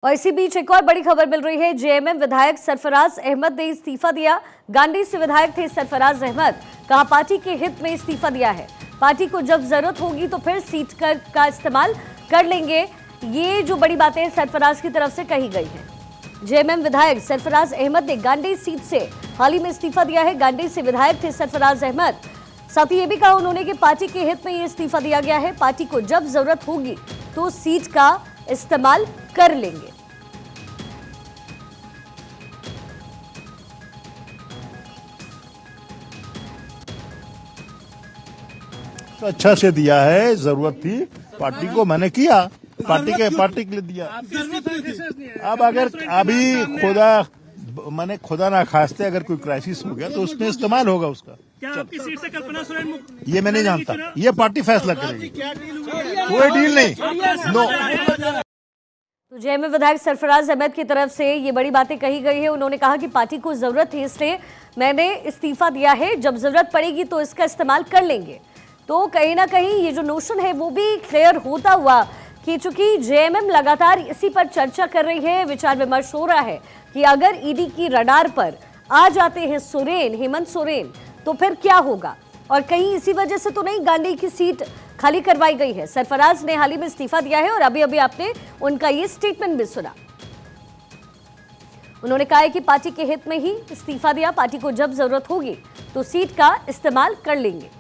और इसी बीच एक और बड़ी खबर मिल रही है। जेएमएम विधायक सरफराज अहमद ने इस्तीफा दिया। गांडी से विधायक थे सरफराज अहमद, कहा पार्टी के हित में इस्तीफा दिया है। पार्टी को जब जरूरत होगी तो फिर सीट का इस्तेमाल कर लेंगे। ये जो बड़ी बातें सरफराज की तरफ से कही गई है। जेएमएम विधायक सरफराज अहमद ने गांडी सीट से हाल ही में इस्तीफा दिया है। गांडी से विधायक थे सरफराज अहमद। साथ ही ये भी कहा उन्होंने कि पार्टी के हित में ये इस्तीफा दिया गया है। पार्टी को जब जरूरत होगी तो सीट का इस्तेमाल कर लेंगे। तो अच्छा से दिया है, जरूरत थी पार्टी को, मैंने किया, पार्टी के लिए दिया। अब अगर अभी खुदा ना खास्ते अगर कोई क्राइसिस हो गया तो उसमें इस्तेमाल होगा उसका। क्या आपकी सीट से कल्पना सोरेन ये मैं नहीं जानता, ये पार्टी फैसला करेगी। कोई डील नहीं, नो। तो जेएमएम विधायक सरफराज अहमद की तरफ से ये बड़ी बातें कही गई है। उन्होंने कहा कि पार्टी को जरूरत थी इसलिए मैंने इस्तीफा दिया है, जब जरूरत पड़ेगी तो इसका इस्तेमाल कर लेंगे। तो कहीं ना कहीं ये जो नोशन है वो भी क्लियर होता हुआ कि चूंकि जेएमएम लगातार इसी पर चर्चा कर रही है, विचार विमर्श हो रहा है कि अगर ईडी की रडार पर आ जाते हैं हेमंत सोरेन तो फिर क्या होगा। और कहीं इसी वजह से तो नहीं गांधी की सीट खाली करवाई गई है। सरफराज ने हाल ही में इस्तीफा दिया है और अभी अभी आपने उनका ये स्टेटमेंट भी सुना। उन्होंने कहा है कि पार्टी के हित में ही इस्तीफा दिया, पार्टी को जब जरूरत होगी तो सीट का इस्तेमाल कर लेंगे,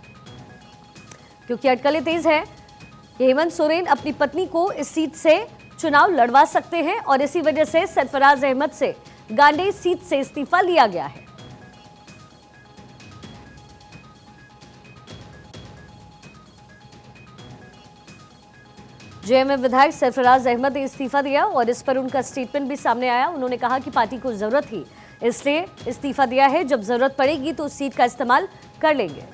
क्योंकि अटकलें तेज है कि हेमंत सोरेन अपनी पत्नी को इस सीट से चुनाव लड़वा सकते हैं और इसी वजह से सरफराज अहमद से गांडी सीट से इस्तीफा लिया गया है। जेएमएम विधायक सरफराज अहमद ने इस्तीफा दिया और इस पर उनका स्टेटमेंट भी सामने आया। उन्होंने कहा कि पार्टी को जरूरत थी इसलिए इस्तीफा दिया है, जब जरूरत पड़ेगी तो उस सीट का इस्तेमाल कर लेंगे।